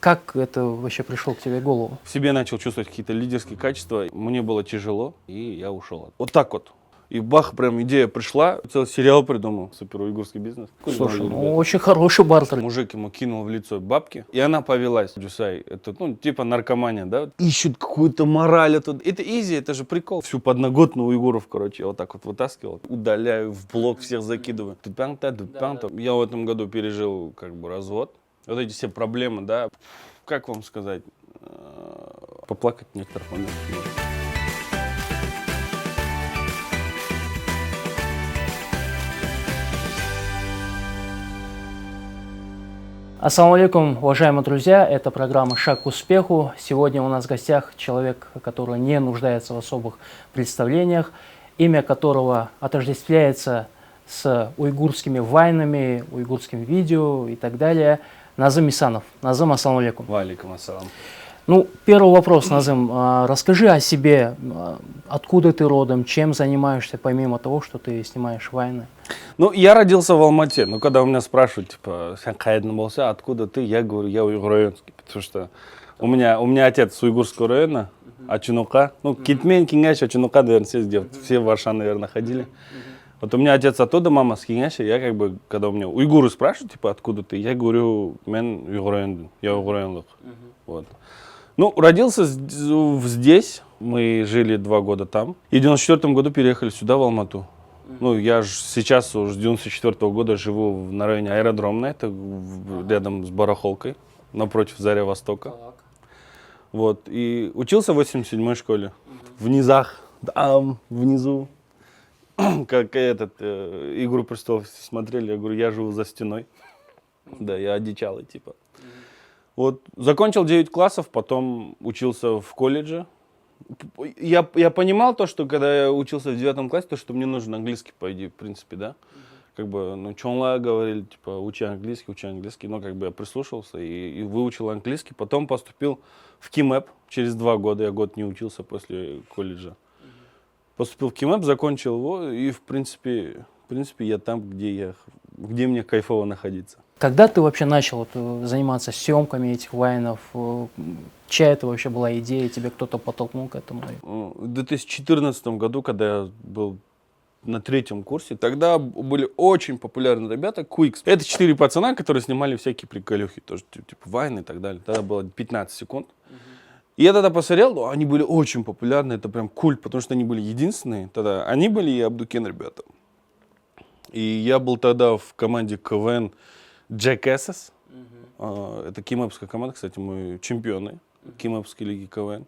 Как это вообще пришло к тебе в голову? В себе начал чувствовать какие-то лидерские качества. Мне было тяжело, и я ушел. Вот так вот. И бах, прям идея пришла. Целый сериал придумал. Супер уйгурский бизнес. Слушай, ну очень хороший бартер. Мужик ему кинул в лицо бабки, и она повелась. Джусай, это, ну, типа наркомания, да? Ищут какую-то мораль. Это изи, это же прикол. Всю подноготную уйгуров, короче, я вот так вот вытаскивал. Удаляю, в блок всех закидываю. Я в этом году пережил, как бы, развод. Вот эти все проблемы, да, как вам сказать, поплакать в некоторых моментах можно. Ассаламу алейкум, уважаемые друзья, это программа «Шаг к успеху». Сегодня у нас в гостях человек, который не нуждается в особых представлениях, имя которого отождествляется с уйгурскими вайнами, уйгурским видео и так далее. Назым Исанов. Назым, ассаламу алейкум. Валикум ассалам. Ну, первый вопрос, Назым. Расскажи о себе. Откуда ты родом, чем занимаешься, помимо того, что ты снимаешь вайны? Ну, я родился в Алмате. Но когда у меня спрашивают, типа, откуда ты, я говорю, я уйгур-районский. Потому что у меня отец с уйгурского района, Ачунука. Ну, Китмен, Кингаш, Ачунука, наверное, все в Варшан, наверное, ходили. Вот у меня отец оттуда, мама с Кингаша. Я как бы, когда у меня уйгуры спрашивают, типа, откуда ты, я говорю, мен уйгур-район, я уйгур-районлык. Вот. Ну, родился здесь, мы жили 2 года там. И в 94 году переехали сюда, в Алмату. Ну, я сейчас уже с 94 года живу на районе Аэродромной, это рядом с барахолкой, напротив Заря Востока. Вот, и учился в 87-й школе, в низах, там, внизу. Как «Игру престолов» смотрели, я говорю, я живу за стеной. Да, я одичалый, типа. Вот, закончил 9 классов, потом учился в колледже. Я понимал то, что когда я учился в 9 классе, то, что мне нужен английский, по идее, в принципе, да. Как бы, ну, чонла говорили, типа, учи английский. Но как бы я прислушался и выучил английский. Потом поступил в КИМЭП через 2 года, я год не учился после колледжа. Поступил в КИМЭП, закончил его, и в принципе я там, где мне кайфово находиться. Когда ты вообще начал заниматься съемками этих вайнов? Чья это вообще была идея? Тебе кто-то подтолкнул к этому? В 2014 году, когда я был на 3-м курсе, тогда были очень популярны ребята, Quicks. Это 4 пацана, которые снимали всякие приколюхи, тоже типа вайны и так далее. Тогда было 15 секунд. И я тогда посмотрел, они были очень популярны, это прям культ, потому что они были единственные. Тогда они были и Абдукен ребята. И я был тогда в команде КВН Jackasses. Это кимэпская команда, кстати, мы чемпионы кимэпской лиги КВН.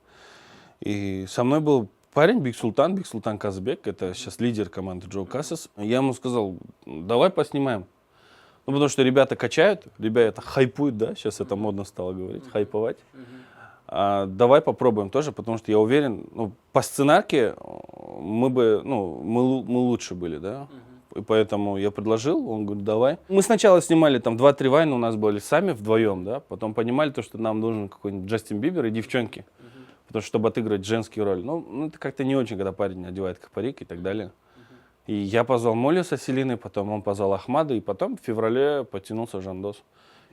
И со мной был парень Биг Султан Казбек, это сейчас лидер команды Джо Кассес. Я ему сказал, давай поснимаем. Ну, потому что ребята качают, ребята хайпуют, да, сейчас это модно стало говорить, хайповать. Давай попробуем тоже, потому что я уверен, ну, по сценарке мы лучше были, да. И поэтому я предложил, он говорит, давай. Мы сначала снимали там 2-3 вайна, у нас были сами вдвоем, да. Потом понимали то, что нам нужен какой-нибудь Джастин Бибер и девчонки. Потому что, чтобы отыграть женскую роль. Ну, это как-то не очень, когда парень одевает парик и так далее. И я позвал Молю со Селиной, потом он позвал Ахмада, и потом в феврале потянулся Жандос.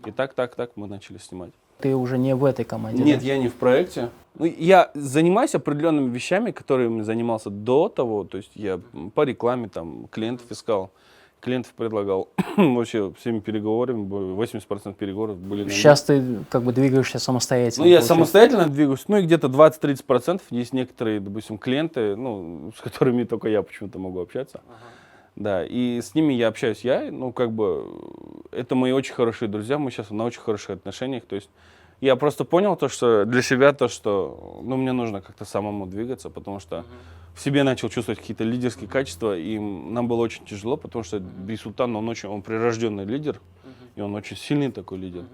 И так мы начали снимать. Ты уже не в этой команде? Нет, да? я не в проекте. Ну, я занимаюсь определенными вещами, которыми занимался до того. То есть я по рекламе там клиентов искал, клиентов предлагал. Вообще всеми переговорами, 80% переговоров были на меня. Сейчас ты как бы двигаешься самостоятельно? Ну, я самостоятельно двигаюсь. Ну, и где-то 20-30% есть некоторые, допустим, клиенты, ну, с которыми только я почему-то могу общаться. Да, и с ними я общаюсь ну, как бы, это мои очень хорошие друзья, мы сейчас на очень хороших отношениях, то есть я просто понял то, что для себя то, что, ну, мне нужно как-то самому двигаться, потому что в себе начал чувствовать какие-то лидерские качества, и нам было очень тяжело, потому что Биг Султан, он прирожденный лидер, и он очень сильный такой лидер,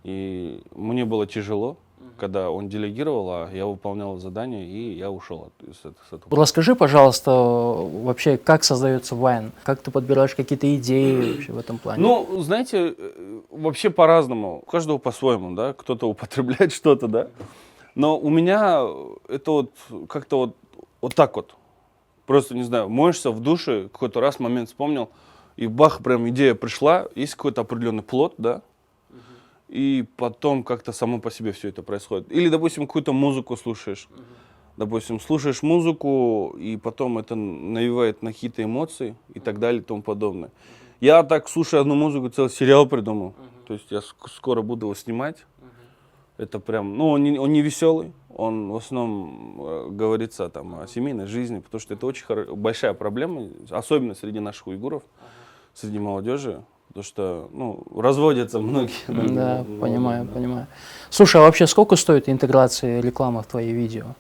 и мне было тяжело, когда он делегировал, а я выполнял задание, и я ушел с этого. Расскажи, пожалуйста, вообще, как создается вайн? Как ты подбираешь какие-то идеи вообще в этом плане? Ну, знаете, вообще по-разному. У каждого по-своему, да. Кто-то употребляет что-то, да. Но у меня это вот как-то вот так вот. Просто, не знаю, моешься в душе, какой-то раз момент вспомнил, и бах, прям идея пришла, есть какой-то определенный плод, да. и потом как-то само по себе все это происходит. Или, допустим, какую-то музыку слушаешь. Допустим, слушаешь музыку, и потом это навевает на какие-то эмоции и так далее и тому подобное. Я так, слушая одну музыку, целый сериал придумал. То есть я скоро буду его снимать. Это прям, ну, он не веселый, он в основном говорится там о семейной жизни, потому что это очень большая проблема, особенно среди наших уйгуров, среди молодежи, потому что, ну, разводятся многие. Да, понимаю. Слушай, а вообще сколько стоит интеграция рекламы в твои видео?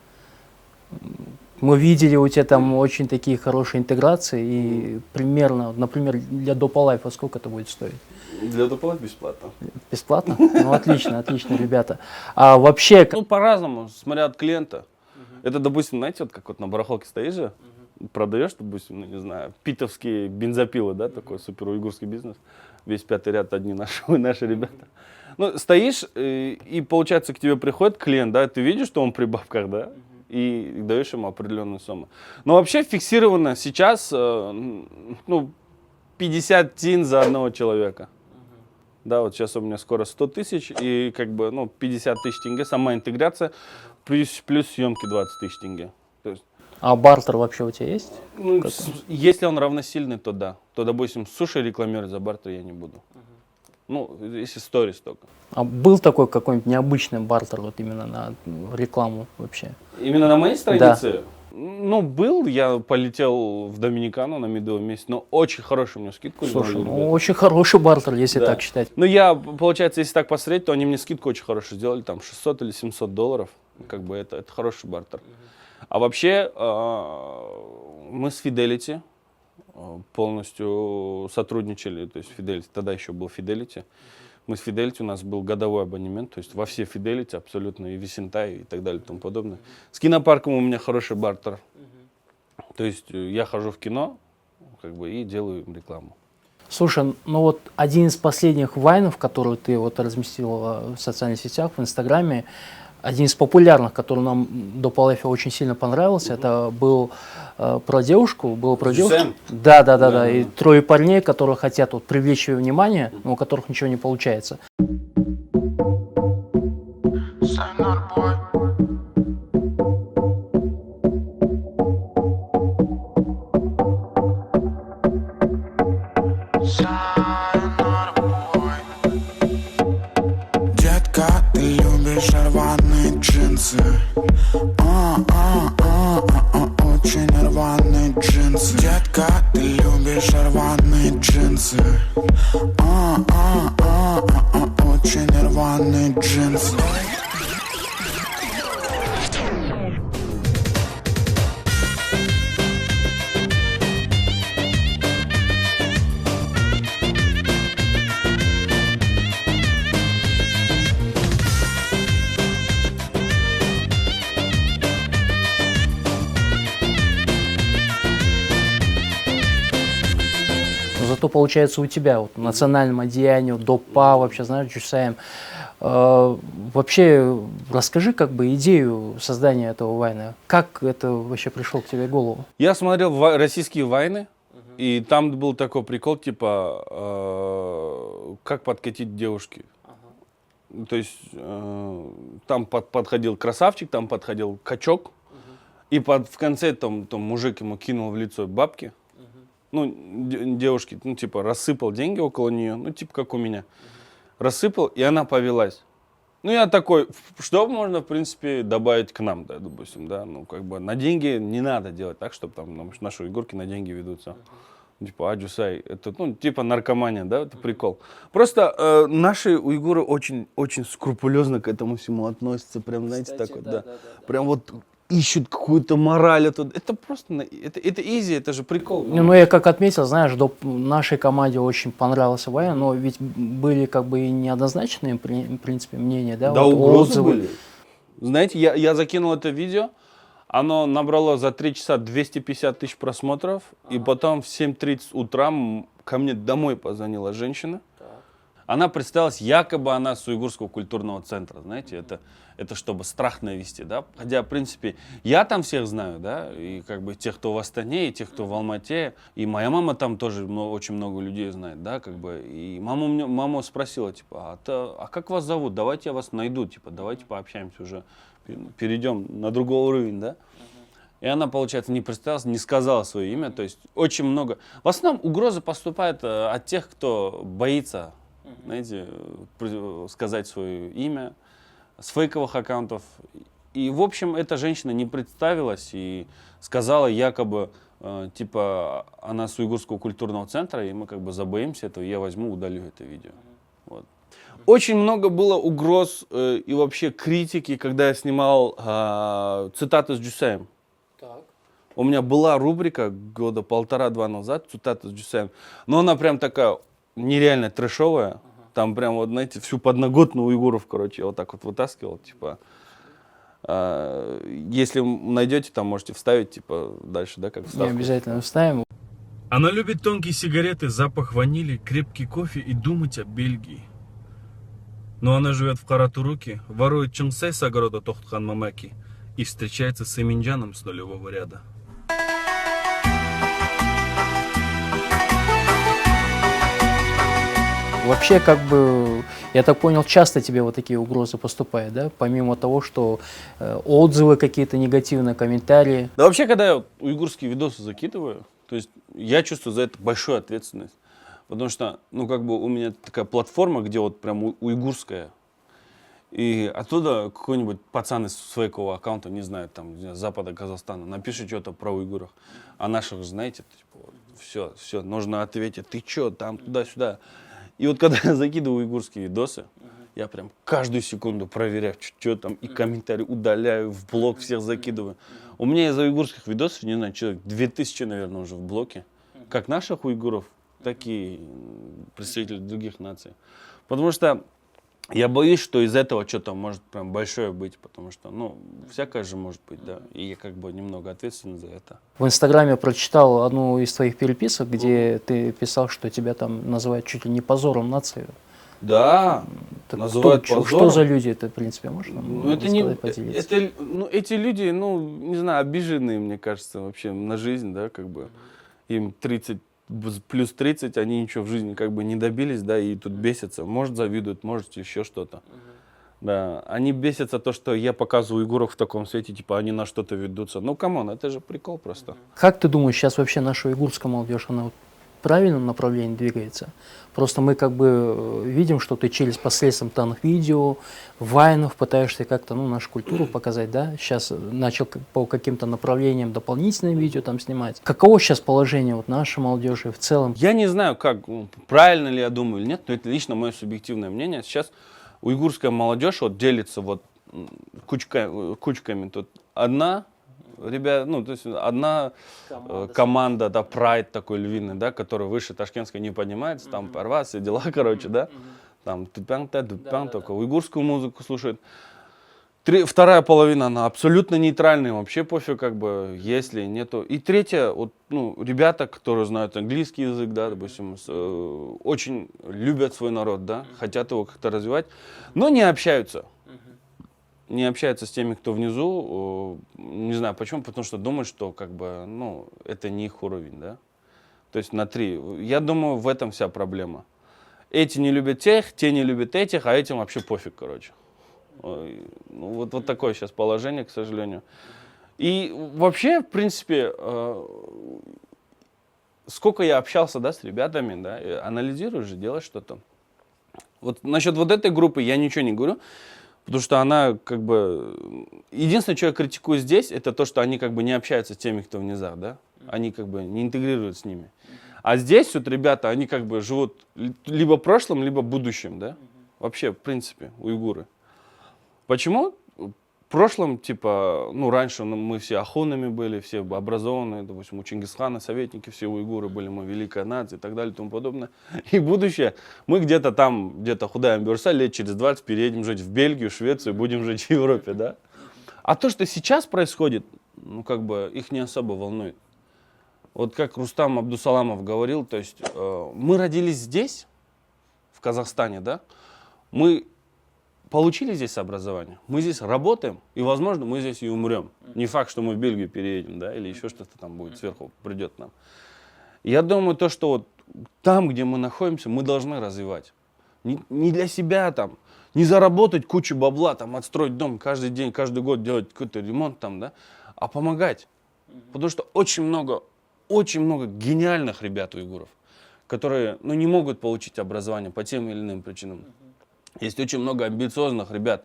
Мы видели у тебя там очень такие хорошие интеграции, и примерно, например, для Допалайфа сколько это будет стоить? Для доплат бесплатно. Бесплатно? Ну, отлично, ребята. А вообще... Ну, по-разному, смотря от клиента. Это, допустим, знаете, вот как вот на барахолке стоишь же, продаешь, допустим, ну, не знаю, питовские бензопилы, да, такой супер уйгурский бизнес. Весь 5-й ряд одни наши ребята. Ну, стоишь, и получается, к тебе приходит клиент, да, ты видишь, что он при бабках, да, и даешь ему определенную сумму. Но вообще фиксировано сейчас, ну, 50 тин за одного человека. Да, вот сейчас у меня скоро 100 тысяч, и как бы, ну, 50 тысяч тенге, сама интеграция, плюс съемки 20 тысяч тенге. То есть, А бартер вообще у тебя есть? ну, если он равносильный, то да. То, допустим, суши рекламировать за бартер я не буду. Ну, если сторис только. А был такой какой-нибудь необычный бартер вот именно на рекламу вообще? Именно на моей странице? Ну, был, я полетел в Доминикану на медовый месяц, но очень хорошую мне скидку Слушай, сделали, ну ребята. очень хороший бартер, если Да. так считать. Ну, я, получается, если так посмотреть, то они мне скидку очень хорошую сделали, там, 600 или 700 долларов. Как бы это хороший бартер. А вообще, мы с Fidelity полностью сотрудничали, то есть Fidelity, тогда еще был Fidelity. Мы с Fidelity, у нас был годовой абонемент, то есть во все Fidelity абсолютно, и Висентай, и так далее, и тому подобное. С кинопарком у меня хороший бартер. То есть я хожу в кино, как бы, и делаю им рекламу. Слушай, ну вот один из последних вайнов, который ты вот разместил в социальных сетях, в Инстаграме, один из популярных, который нам до Палэфа очень сильно понравился, это был про девушку, Джусем? Да. И трое парней, которые хотят вот привлечь ее внимание, но у которых ничего не получается. Детка, ты любишь рваные джинсы. Очень рваные джинсы. Детка, ты любишь рваные джинсы. Очень рваные джинсы. Зато получается у тебя вот национальному одеянию, допа, вообще, знаешь, Джусаем. Вообще, расскажи как бы идею создания этого вайна. Как это вообще пришло к тебе в голову? Я смотрел российские вайны, и там был такой прикол, типа, как подкатить девушки. То есть там подходил красавчик, там подходил качок, и в конце там мужик ему кинул в лицо бабки. Ну, девушки, ну, типа, рассыпал деньги около нее, ну, типа, как у меня. Рассыпал, и она повелась. Ну, я такой, что можно, в принципе, добавить к нам, да, допустим, да, ну, как бы, на деньги не надо делать так, чтобы там наши уйгурки на деньги ведутся. Типа, аджусай, это, ну, типа, наркомания, да, это прикол. Просто наши уйгуры очень скрупулезно к этому всему относятся, прям, знаете, так вот, да. Прям вот ищут какую-то мораль оттуда. Это просто, это изи, это же прикол. Ну, я как отметил, знаешь, нашей команде очень понравился вайн, но ведь были как бы и неоднозначные, в принципе, мнения, да? Да, вот угрозы отзывы. были. Знаете, я закинул это видео, оно набрало за 3 часа 250 тысяч просмотров, и потом в 7:30 утра ко мне домой позвонила женщина. Она представилась, якобы она с уйгурского культурного центра, знаете, это чтобы страх навести, да, хотя, в принципе, я там всех знаю, да, и как бы тех, кто в Астане, и тех, кто в Алмате, и моя мама там тоже очень много людей знает, да, как бы, и мама спросила, типа, а как вас зовут, давайте я вас найду, типа, давайте пообщаемся уже, перейдем на другой уровень, да. И она, получается, не представилась, не сказала свое имя, то есть очень много. В основном угрозы поступают от тех, кто боится, знаете, сказать свое имя, с фейковых аккаунтов. И, в общем, эта женщина не представилась и сказала якобы, типа, она с уйгурского культурного центра, и мы как бы забоимся этого, я возьму, удалю это видео. Вот. Очень много было угроз и вообще критики, когда я снимал цитаты с Джусаем. У меня была рубрика года 1,5-2 назад, цитаты с Джусаем, но она прям такая нереально трэшовая. Там прям, вот, знаете, всю подноготную уйгуров, короче, я вот так вот вытаскивал, типа. Если найдете, там можете вставить, типа, дальше, да, как вставку. Не обязательно вставим. Она любит тонкие сигареты, запах ванили, крепкий кофе и думать о Бельгии. Но она живет в Каратуруке, ворует чунсай с огорода Тохтхан Мамаки и встречается с Эминджаном с нулевого ряда. Вообще, как бы, я так понял, часто тебе вот такие угрозы поступают, да? Помимо того, что отзывы какие-то негативные, комментарии. Да вообще, когда я уйгурские видосы закидываю, то есть я чувствую за это большую ответственность. Потому что, ну, как бы у меня такая платформа, где вот прям уйгурская. И оттуда какой-нибудь пацан из фейкового аккаунта, не знаю, там, не знаю, с запада Казахстана, напишет что-то про уйгуров. А наших, знаете, типа, вот, все, нужно ответить, ты что, там, туда-сюда. И вот когда я закидываю уйгурские видосы, я прям каждую секунду проверяю, что там, и комментарии удаляю, в блог всех закидываю. У меня из-за уйгурских видосов, не знаю, человек 2000, наверное, уже в блоке. Как наших уйгуров, так и представителей других наций. Потому что я боюсь, что из этого что-то может прям большое быть, потому что, ну, всякое же может быть, да. И я как бы немного ответственен за это. В Инстаграме прочитал одну из твоих переписок, где ты писал, что тебя там называют чуть ли не позором нации. Да, Так называют позором. что за люди это, в принципе, можно Это не, поделиться? эти люди, ну, не знаю, обиженные, мне кажется, вообще на жизнь, да, как бы. Им 30, плюс 30, они ничего в жизни как бы не добились, да, и тут бесятся. Может, завидуют, может, еще что-то. Да, они бесятся то, что я показываю уйгуров в таком свете, типа, они на что-то ведутся. Ну, камон, это же прикол просто. Как ты думаешь, сейчас вообще наша уйгурская молодежь, она вот в правильном направлении двигается? Просто мы как бы видим, что ты через посредством данных видео, вайнов пытаешься как-то, ну, нашу культуру показать, да? Сейчас начал по каким-то направлениям дополнительные видео там снимать. Каково сейчас положение вот нашей молодежи в целом? Я не знаю, как, правильно ли я думаю или нет, но это лично мое субъективное мнение. Сейчас уйгурская молодежь вот делится вот кучками. Тут одна, ребят, ну, то есть одна команда, да, прайд такой львиный, да, который выше ташкентской не поднимается, там порва, все дела, короче, да. Там тупянг-та, только уйгурскую музыку слушают. Вторая половина, она абсолютно нейтральная, вообще пофиг, как бы, если нету. И третья, вот, ну, ребята, которые знают английский язык, да, допустим, очень любят свой народ, да, хотят его как-то развивать, но не общаются. Не общаются с теми, кто внизу, не знаю почему, потому что думают, что, как бы, ну, это не их уровень, да. То есть на 3. Я думаю, в этом вся проблема. Эти не любят тех, те не любят этих, а этим вообще пофиг, короче. Ну, вот такое сейчас положение, к сожалению. И вообще, в принципе, сколько я общался, да, с ребятами, да, анализирую же, делаю что-то. Вот насчет вот этой группы я ничего не говорю, потому что она как бы... Единственное, что я критикую здесь, это то, что они как бы не общаются с теми, кто в низах, да. Они как бы не интегрируют с ними. А здесь вот ребята, они как бы живут либо прошлым, либо будущим, да. Вообще, в принципе, уйгуры. Почему? В прошлом, типа, ну, раньше мы все ахунами были, все образованные, допустим, у Чингисхана советники, все уйгуры были, мы великая нация и так далее и тому подобное. И будущее, мы где-то там, где-то худаем бюрса, лет через 20 переедем жить в Бельгию, Швецию, будем жить в Европе, да? А то, что сейчас происходит, ну, как бы, их не особо волнует. Вот как Рустам Абдусаламов говорил, то есть мы родились здесь, в Казахстане, да, мы получили здесь образование, мы здесь работаем, и, возможно, мы здесь и умрем. Не факт, что мы в Бельгию переедем, да, или еще что-то там будет сверху, придет нам. Я думаю, то, что вот там, где мы находимся, мы должны развивать. Не для себя там, не заработать кучу бабла, там, отстроить дом каждый день, каждый год делать какой-то ремонт там, да, а помогать. Потому что очень много гениальных ребят уйгуров, которые, ну, не могут получить образование по тем или иным причинам. Есть очень много амбициозных ребят,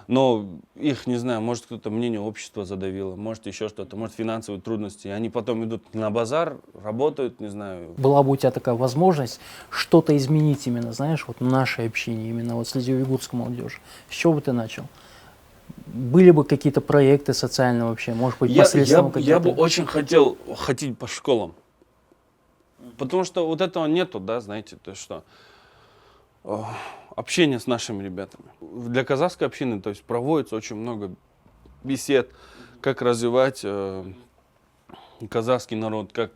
но их, не знаю, может кто-то мнение общества задавило, может еще что-то, может финансовые трудности. И они потом идут на базар, работают, не знаю. Была бы у тебя такая возможность что-то изменить именно, знаешь, вот в нашей общине, именно вот среди уйгурской молодежи, с чего бы ты начал? Были бы какие-то проекты социальные вообще, может быть, посредством я бы очень хотел ходить по школам. Потому что вот этого нету, да, знаете, то есть что... Общение с нашими ребятами. Для казахской общины, то есть, проводится очень много бесед, как развивать казахский народ, как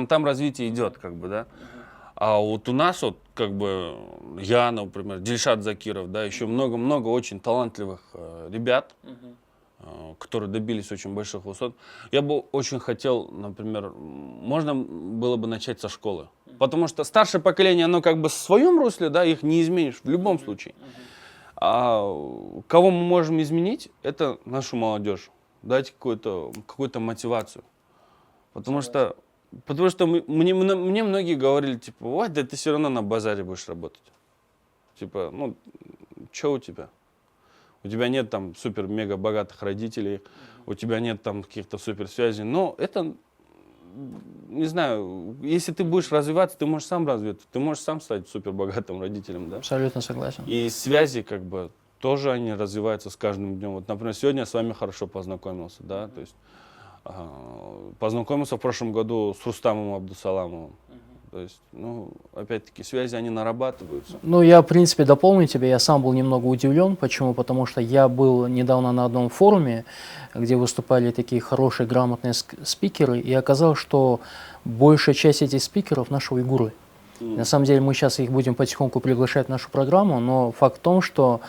там развитие идет, как бы, да. А вот у нас вот, как бы, я, например, Дильшат Закиров, да, еще много-много очень талантливых ребят, которые добились очень больших высот. Я бы очень хотел, например, можно было бы начать со школы. Потому что старшее поколение, оно как бы в своем русле, да, их не изменишь в любом случае. А кого мы можем изменить, это нашу молодежь. Дать какую-то мотивацию. Потому что мне многие говорили, типа, ой, да ты все равно на базаре будешь работать. Типа, ну, что у тебя? У тебя нет там супер-мега богатых родителей, у тебя нет там каких-то суперсвязей. Но это, не знаю, если ты будешь развиваться, ты можешь сам развиться, ты можешь сам стать супербогатым родителем, да? Абсолютно согласен. И связи, как бы, тоже они развиваются с каждым днем. Вот, например, сегодня я с вами хорошо познакомился, да, то есть познакомился в прошлом году с Рустамом Абдусаламовым. То есть, ну, опять-таки, связи, они нарабатываются. Ну, я, в принципе, дополню тебя. Я сам был немного удивлен. Почему? Потому что я был недавно на одном форуме, где выступали такие хорошие, грамотные спикеры, и оказалось, что большая часть этих спикеров наши уйгуры. На самом деле, мы сейчас их будем потихоньку приглашать в нашу программу, но факт в том, что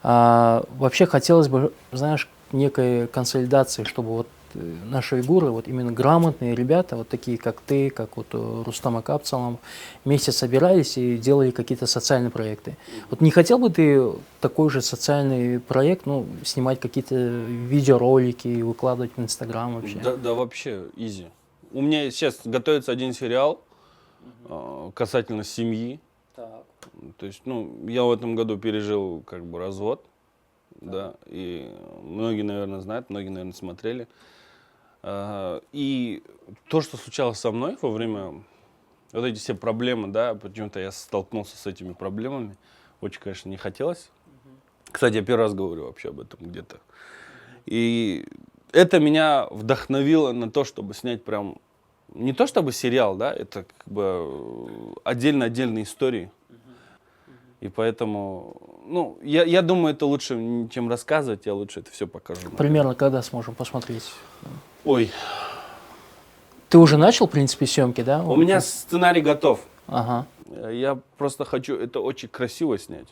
вообще хотелось бы, знаешь, некой консолидации, чтобы вот наши уйгуры, вот именно грамотные ребята, вот такие как ты, как вот Рустам Акапцалам, вместе собирались и делали какие-то социальные проекты. Вот не хотел бы ты такой же социальный проект, ну, снимать какие-то видеоролики и выкладывать в Инстаграм вообще? Да, вообще, изи. У меня сейчас готовится один сериал касательно семьи. Так. То есть, ну, я в этом году пережил, как бы, развод, да, и многие, наверное, знают, многие, наверное, смотрели. И то, что случалось со мной во время вот эти все проблемы, да, почему-то я столкнулся с этими проблемами, очень, конечно, не хотелось. Кстати, я первый раз говорю вообще об этом где-то. И это меня вдохновило на то, чтобы снять прям, не то чтобы сериал, да, это как бы отдельные истории. И поэтому, ну, я думаю, это лучше, чем рассказывать, я лучше это все покажу. Примерно когда сможем посмотреть? Ой. Ты уже начал, в принципе, съемки, да? У меня сценарий готов. Ага. Я просто хочу это очень красиво снять.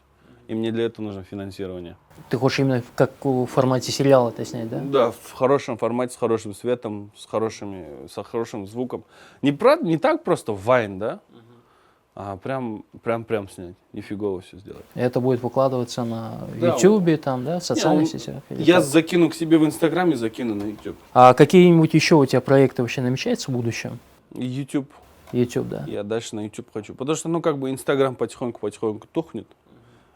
И мне для этого нужно финансирование. Ты хочешь именно как в формате сериала это снять, да? Да, в хорошем формате, с хорошим светом, с хорошим звуком. Не так просто вайн, да? А прям снять, нифигово все сделать. Это будет выкладываться на Да, Ютубе, там, да, в социальных сетях? или Я как? закину к себе в Инстаграме, закину на YouTube. А какие-нибудь еще у тебя проекты вообще намечаются в будущем? YouTube. YouTube, да. Я дальше на YouTube хочу. Потому что, ну, как бы Инстаграм потихоньку тухнет.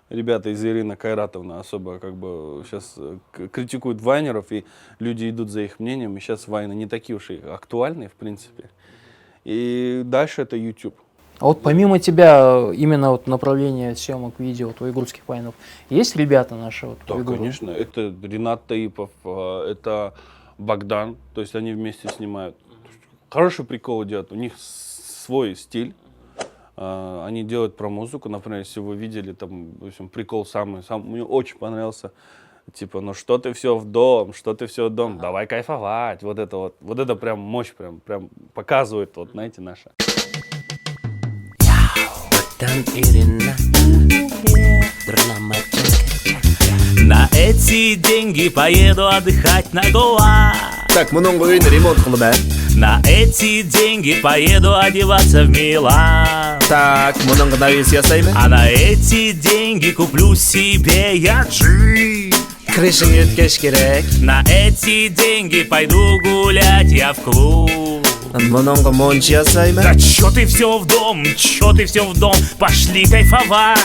Ребята из Ирина Кайратовна особо, как бы, сейчас критикуют вайнеров, и люди идут за их мнением. И сейчас вайны не такие уж и актуальные, в принципе. И дальше это YouTube. А вот помимо тебя, именно вот направление съемок видео, вот, уйгурских вайнов, есть ребята наши? Вот, Да, уйгуры? конечно. Это Ринат Таипов, это Богдан. То есть они вместе снимают. Хороший прикол делают. У них свой стиль. Они делают про музыку. Например, если вы видели, там, в общем, прикол самый, мне очень понравился. Типа, ну что ты все в дом, давай кайфовать. Вот это прям мощь, прям показывает, вот, знаете, наша. На эти деньги поеду отдыхать на Гоа. Так, много үйін ремонт қылып ә. На эти деньги поеду одеваться в Милан. Так, мұның навес ясаймын. А на эти деньги куплю себе я джип. Крышың өткеш керек. На эти деньги пойду гулять я в клуб. Мұның монч ясаймын. Да чё ты все в дом, чё ты все в дом, пошли кайфовать.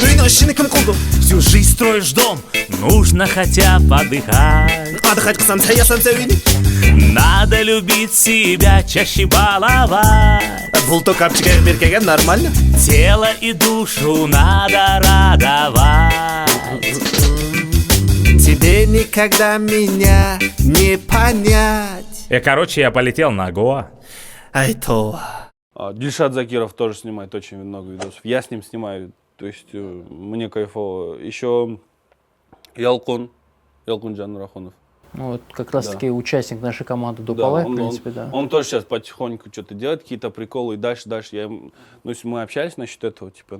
Үйін ішіні кім қылды? Всю жизнь строишь дом, нужно хотя бы отдыхать. Адықайт қысам саясанса үйіне. Надо любить себя, чаще баловать. Бұл то капчыға беркеген нормально. Тело и душу надо радовать. Тебе никогда меня не понять. Короче, я полетел на Гоа. Айто. Дильшат Закиров тоже снимает очень много видосов. Я с ним снимаю, то есть мне кайфово. Еще Ялкун Жанрахунов. Ну, вот как раз таки участник нашей команды Да, Дупалай, в принципе, да. Он тоже сейчас потихоньку что-то делает, какие-то приколы, и дальше. Мы общались насчет этого, типа,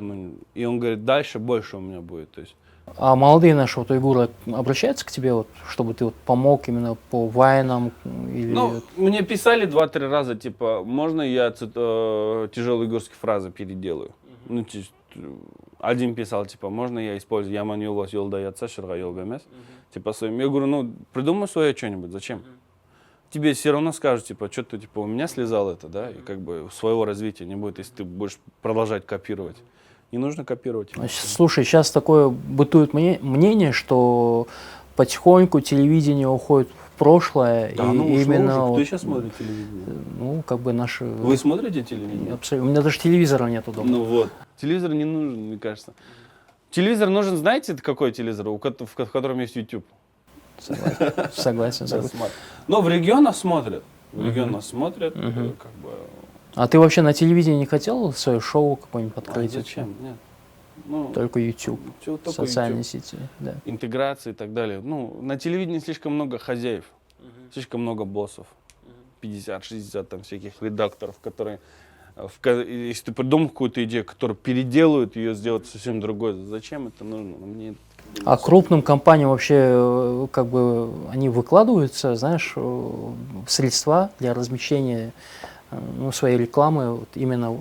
и он говорит, дальше больше у меня будет, то есть. А молодые наши вот уйгуры обращаются к тебе, вот, чтобы ты вот помог именно по вайнам? Или... Ну, мне писали 2-3 раза, типа, можно я тяжелые уйгурские фразы переделаю? Ну, один писал, типа, можно я использую «Яман юлвас юлда ятса шырга юлбемес». Типа, своим. Я говорю, ну, придумай свое что-нибудь, зачем? Тебе все равно скажут, типа, что ты, типа, у меня слезал это, да, и как бы своего развития не будет, если ты будешь продолжать копировать. Не нужно копировать. Слушай, сейчас такое бытует мнение, что потихоньку телевидение уходит в прошлое. Да, и ну ушло именно уже. вот, Кто сейчас смотрит телевидение? ну, как бы наши... Вы смотрите телевидение? Абсолютно. У меня даже телевизора нету дома. Ну вот. Телевизор не нужен, мне кажется. Телевизор нужен, знаете, какой телевизор? В котором есть YouTube. Согласен. Но в регионах смотрят. Как бы. А ты вообще на телевидении не хотел свое шоу какое-нибудь открыть? Зачем? Нет. Ну, Только YouTube, только социальные YouTube. сети. Да. Интеграции и так далее. Ну, на телевидении слишком много хозяев, слишком много боссов. 50-60 там всяких редакторов, которые, если ты придумал какую-то идею, которую переделают ее, сделать совсем другой, зачем это нужно? Мне А крупным компаниям вообще, как бы, они выкладываются, знаешь, средства для размещения своей рекламы, вот именно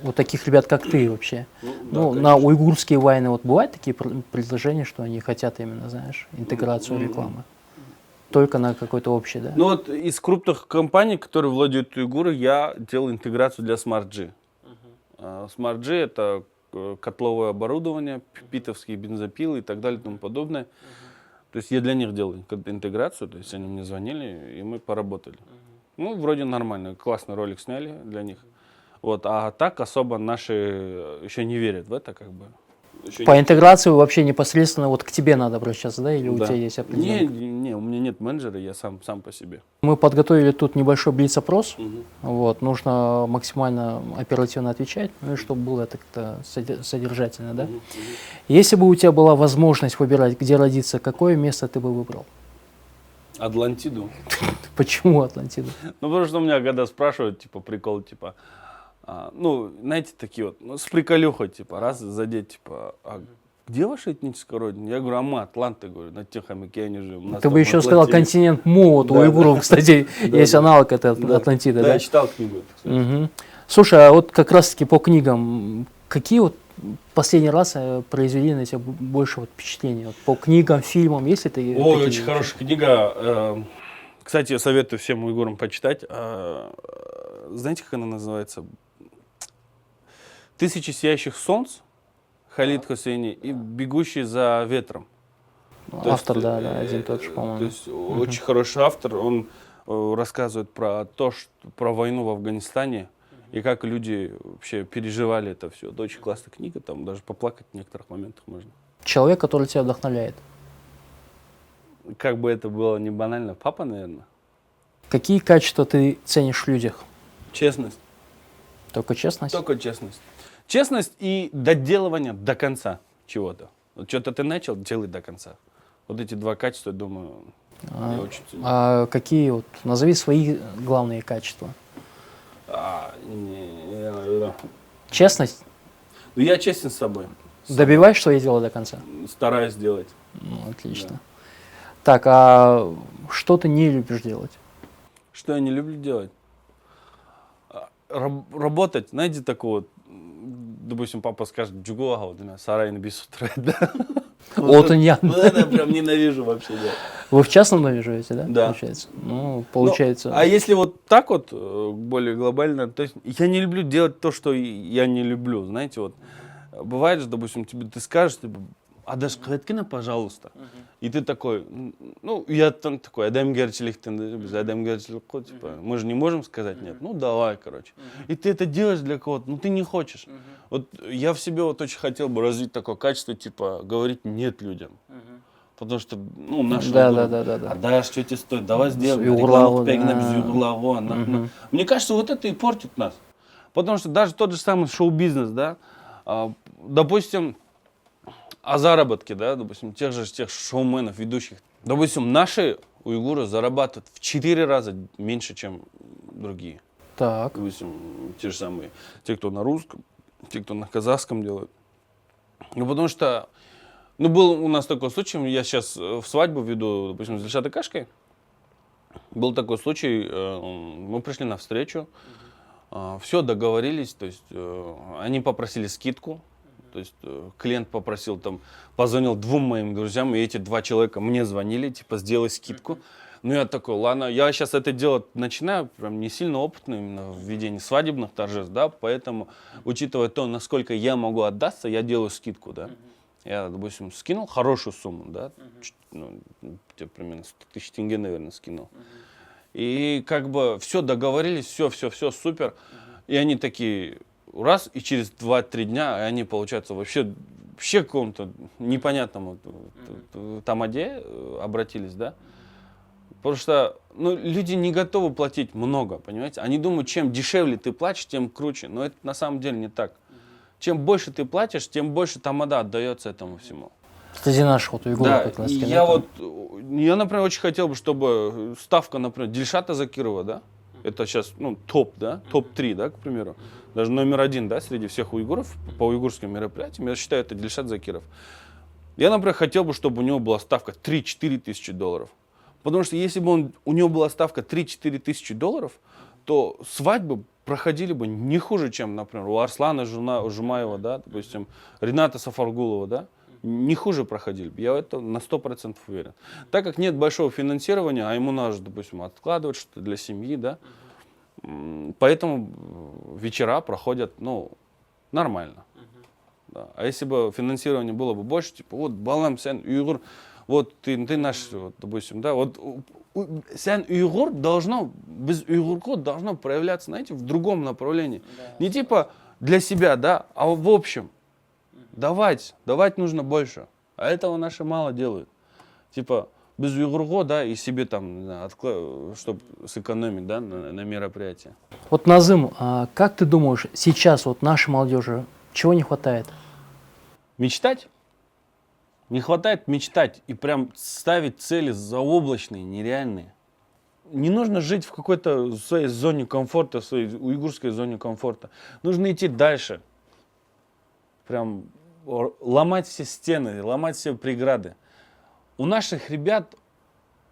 вот таких ребят, как ты вообще. Ну, на уйгурские вайны вот бывают такие предложения, что они хотят именно, знаешь, интеграцию рекламы? Только на какой-то общий, да? Ну вот из крупных компаний, которые владеют уйгуры, я делал интеграцию для SmartG. SmartG это котловое оборудование, питовские бензопилы и так далее и тому подобное. То есть я для них делал интеграцию, то есть они мне звонили, и мы поработали. Ну, вроде нормально, классный ролик сняли для них. Вот, а так особо наши еще не верят в это, как бы. По интеграции вообще непосредственно вот к тебе надо обращаться, да, или у тебя есть определенный? Не, у меня нет менеджера, я сам по себе. Мы подготовили тут небольшой блиц-опрос. Вот, нужно максимально оперативно отвечать, ну и чтобы было это как-то содержательно, да? Если бы у тебя была возможность выбирать, где родиться, какое место ты бы выбрал? Атлантиду. Почему Атлантиду? Ну, потому что у меня когда спрашивают, типа, прикол, типа, ну, знаете, такие вот, ну, с приколюхой, типа, раз задеть, типа, а где ваша этническая родина? Я говорю, мы атланты, говорю, на Тихом океане живем. Ты бы еще сказал континент Му, вот у уйгуров, кстати, есть аналог этой Атлантиды, да? Да, я читал книгу. Слушай, а вот как раз-таки по книгам, какие вот последний раз произвели на тебя больше вот впечатления? Вот по книгам, фильмам, есть ли ты? Ой, очень хорошая книга. Кстати, я советую всем уйгурам почитать. Знаете, как она называется? «Тысячи сияющих солнц» Халид Хусейни и «Бегущий за ветром». Автор, да, один тот же, по-моему. То есть очень хороший автор. Он рассказывает про про войну в Афганистане и как люди вообще переживали это все. Это очень классная книга, там даже поплакать в некоторых моментах можно. Человек, который тебя вдохновляет. Как бы это было не банально, папа, наверное. Какие качества ты ценишь в людях? Честность. Только честность? Только честность. Честность и доделывание до конца чего-то. Вот что-то ты начал, делай до конца. Вот эти два качества, я думаю, я очень ценю. А какие вот, назови свои главные качества? Не. Честность? Но я честен с собой. Добиваешь свои дела до конца? Стараюсь делать. Ну, отлично. Так, а что ты не любишь делать? Что я не люблю делать? Работать, знаете, такого, допустим, папа скажет, джугуага, вот у меня сарай на бисутра, да? Вот он я. Вот это я прям ненавижу вообще делать. Вы в частном доме живете, да? Да. Получается. Ну, получается. А если вот так вот, более глобально, то есть я не люблю делать то, что я не люблю, знаете, вот. Бывает же, допустим, ты скажешь, типа, Адаш кыткина, пожалуйста. И ты такой, ну, я там такой, адамгерчиликтен, без адамгерчилик, типа, мы же не можем сказать нет, ну, давай, короче. И ты это делаешь для кого-то, ну, ты не хочешь. Вот я в себе вот очень хотел бы развить такое качество, типа, говорить нет людям. Потому что, ну, наши Да. да, что тебе стоит, давай сделаем. Югурлаву, Да. Мне кажется, вот это и портит нас. Потому что даже тот же самый шоу-бизнес, да, допустим, о заработке, да, допустим, тех шоуменов, ведущих. Допустим, наши уйгуры зарабатывают в 4 раза меньше, чем другие. Так. Допустим, те же самые, те, кто на русском, те, кто на казахском делают. Ну, потому что, ну, был у нас такой случай, я сейчас в свадьбу веду, допустим, с Дильшатой Кашкой. Был такой случай, мы пришли на встречу, все, договорились, то есть они попросили скидку. То есть клиент попросил, там, позвонил 2 моим друзьям, и эти 2 человека мне звонили, типа, сделай скидку. Ну, я такой, ладно, я сейчас это делать начинаю, прям не сильно опытный именно в ведении свадебных торжеств, да, поэтому, учитывая то, насколько я могу отдаться, я делаю скидку, да. Я, допустим, скинул хорошую сумму, да, ну, примерно 100 тысяч тенге, наверное, скинул. И как бы все, договорились, все, супер. И они такие... Раз, и через 2-3 дня они, получается, вообще в каком-то непонятном тамаде обратились, да? Потому что, ну, люди не готовы платить много, понимаете? Они думают, чем дешевле ты платишь, тем круче. Но это на самом деле не так. Чем больше ты платишь, тем больше тамада отдается этому всему. Среди наших вот уйгуров Да, как раз. и я, например, очень хотел бы, чтобы ставка, например, Дильшата Закирова, да? Это сейчас, ну, топ, да? Топ-3, да, к примеру. Даже номер 1, да, среди всех уйгуров по уйгурским мероприятиям, я считаю, это Дильшат Закиров. Я, например, хотел бы, чтобы у него была ставка 3-4 тысячи долларов. Потому что если бы у него была ставка 3-4 тысячи долларов, то свадьбы проходили бы не хуже, чем, например, у Арслана Жумаева, да, допустим, Рената Сафаргулова, да, не хуже проходили бы. Я в этом на 100% уверен. Так как нет большого финансирования, а ему надо, допустим, откладывать что-то для семьи, да, поэтому вечера проходят, ну, нормально. Да. А если бы финансирование было бы больше, типа, вот, балам, сен, уйгур, вот ты наш, вот, допустим, да, вот, сен уйгур без уйгурко должно проявляться, знаете, в другом направлении. Не типа для себя, да, а в общем. Давать нужно больше. А этого наши мало делают. Типа, без уйгурго, да, и себе там, чтобы сэкономить, да, на мероприятие. Вот, Назым, а как ты думаешь, сейчас вот нашей молодежи чего не хватает? Мечтать? Не хватает мечтать и прям ставить цели заоблачные, нереальные. Не нужно жить в какой-то своей зоне комфорта, в своей уйгурской зоне комфорта. Нужно идти дальше. Прям ломать все стены, ломать все преграды. У наших ребят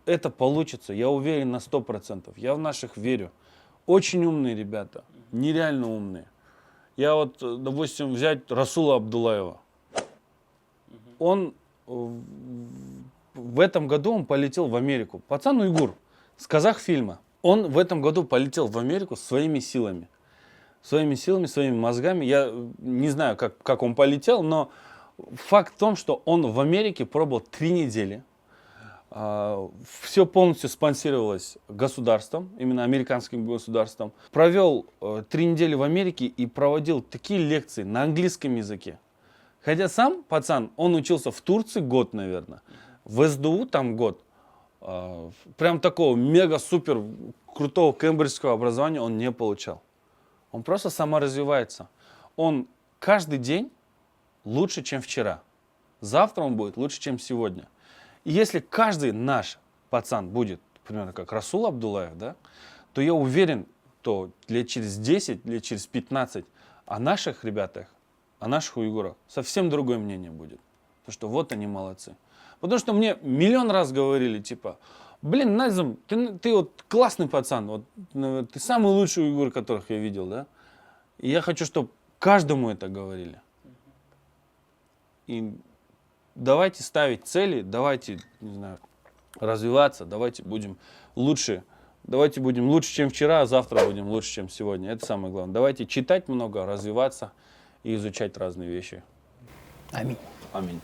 это получится, я уверен на 100%. Я в наших верю. Очень умные ребята, нереально умные. Я вот, допустим, взять Расула Абдулаева. Он в этом году он полетел в Америку. Пацан уйгур с казахфильма. Он в этом году полетел в Америку своими силами. Своими мозгами. Я не знаю, как он полетел, но факт в том, что он в Америке пробовал 3 недели. Все полностью спонсировалось государством, именно американским государством. Провел 3 недели в Америке и проводил такие лекции на английском языке. Хотя сам пацан, он учился в Турции год, наверное. В СДУ там год. Прям такого мега-супер крутого кембриджского образования он не получал. Он просто саморазвивается. Он каждый день лучше, чем вчера. Завтра он будет лучше, чем сегодня. И если каждый наш пацан будет, примерно как Расул Абдулаев, да, то я уверен, что лет через 10, лет через 15 о наших ребятах о наших уйгурах совсем другое мнение будет. Потому что вот они молодцы. Потому что мне миллион раз говорили, типа, блин, Назим, ты вот классный пацан, вот, ты самый лучший уйгур, которых я видел, да? И я хочу, чтобы каждому это говорили. И давайте ставить цели, давайте, не знаю, развиваться, давайте будем лучше. Давайте будем лучше, чем вчера, а завтра будем лучше, чем сегодня. Это самое главное. Давайте читать много, развиваться и изучать разные вещи. Аминь. Аминь.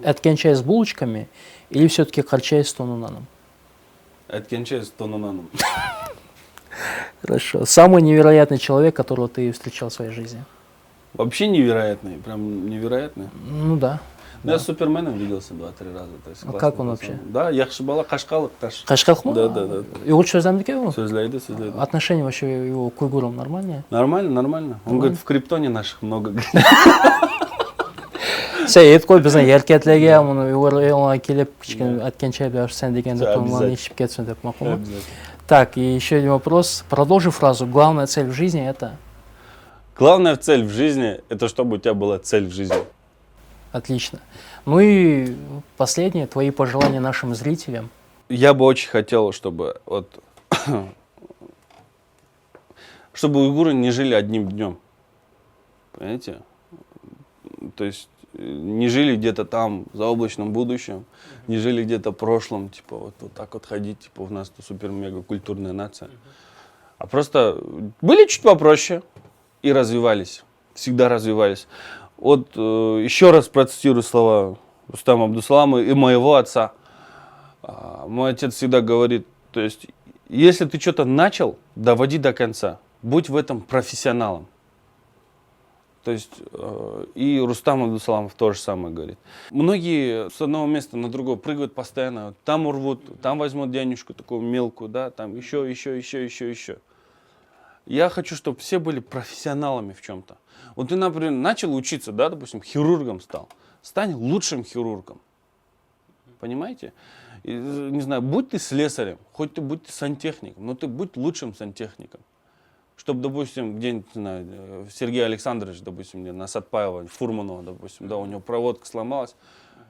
Эткен чай с булочками или все-таки харчай с тонунаном? Эткенче с тонунаном. Хорошо. Самый невероятный человек, которого ты встречал в своей жизни? Вообще невероятный, прям невероятный. Ну да. Ну, я с Суперменом виделся 2-3 раза. То есть А классный как он пацан. вообще? Да, яхшы бала, қашқалық таш. Кашкалхму? Да. И вот что там такое? Сөзлейді. Отношения вообще его к уйгурам нормальные? Нормально. Он говорит, в криптоне наших много. Сен етқой біздің еркетлерге мұны уйгурларға келіп кішкене әткенше бәрі сен дегенде тонуаны ішіп кетсін деп мақұл ма? Так, и еще один вопрос. Продолжи фразу. Главная цель в жизни это? Главная цель в жизни, это чтобы у тебя была цель в жизни. Отлично. Ну и последнее, твои пожелания нашим зрителям. Я бы очень хотел, чтобы чтобы уйгуры не жили одним днем. Понимаете? То есть не жили где-то там, в заоблачном будущем, не жили где-то в прошлом, типа вот так вот ходить, типа у нас тут супер-мега культурная нация. А просто были чуть попроще и развивались, всегда развивались. Вот еще раз процитирую слова Рустама Абдусалама и моего отца. Мой отец всегда говорит, то есть, если ты что-то начал, доводи до конца, будь в этом профессионалом. То есть, и Рустам Абдусаламов тоже самое говорит. Многие с одного места на другое прыгают постоянно, там урвут, там возьмут дянюшку такую мелкую, да, там еще. Я хочу, чтобы все были профессионалами в чем-то. Вот ты, например, начал учиться, да, допустим, хирургом стал, стань лучшим хирургом. Понимаете? И, не знаю, будь ты слесарем, хоть ты будь сантехником, но ты будь лучшим сантехником. Чтобы, допустим, где-нибудь, не знаю, Сергей Александрович, допустим, на Сатпаева, Фурманова, допустим, да, у него проводка сломалась,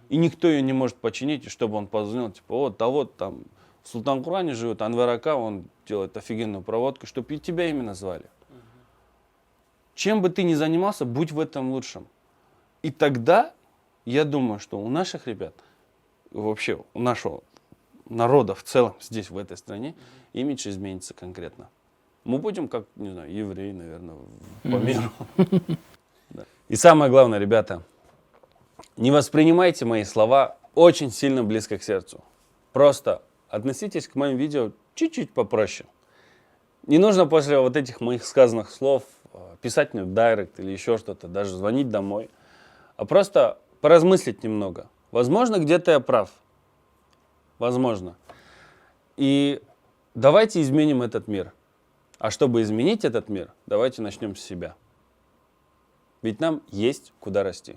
и никто ее не может починить, и чтобы он позвонил, типа, вот там в Султан-Куране живет Анвар Ака, он делает офигенную проводку, чтобы и тебя именно звали. Чем бы ты ни занимался, будь в этом лучшим. И тогда, я думаю, что у наших ребят, вообще у нашего народа в целом здесь, в этой стране, имидж изменится конкретно. Мы будем как, не знаю, евреи, наверное, по миру. И самое главное, ребята, не воспринимайте мои слова очень сильно близко к сердцу. Просто относитесь к моим видео чуть-чуть попроще. Не нужно после вот этих моих сказанных слов писать мне в дайрект или еще что-то, даже звонить домой, а просто поразмыслить немного. Возможно, где-то я прав. Возможно. И давайте изменим этот мир. А чтобы изменить этот мир, давайте начнем с себя. Ведь нам есть куда расти.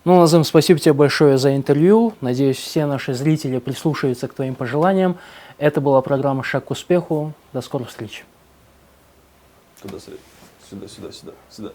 Ну, Назым, спасибо тебе большое за интервью. Надеюсь, все наши зрители прислушаются к твоим пожеланиям. Это была программа «Шаг к успеху». До скорых встреч. Сюда.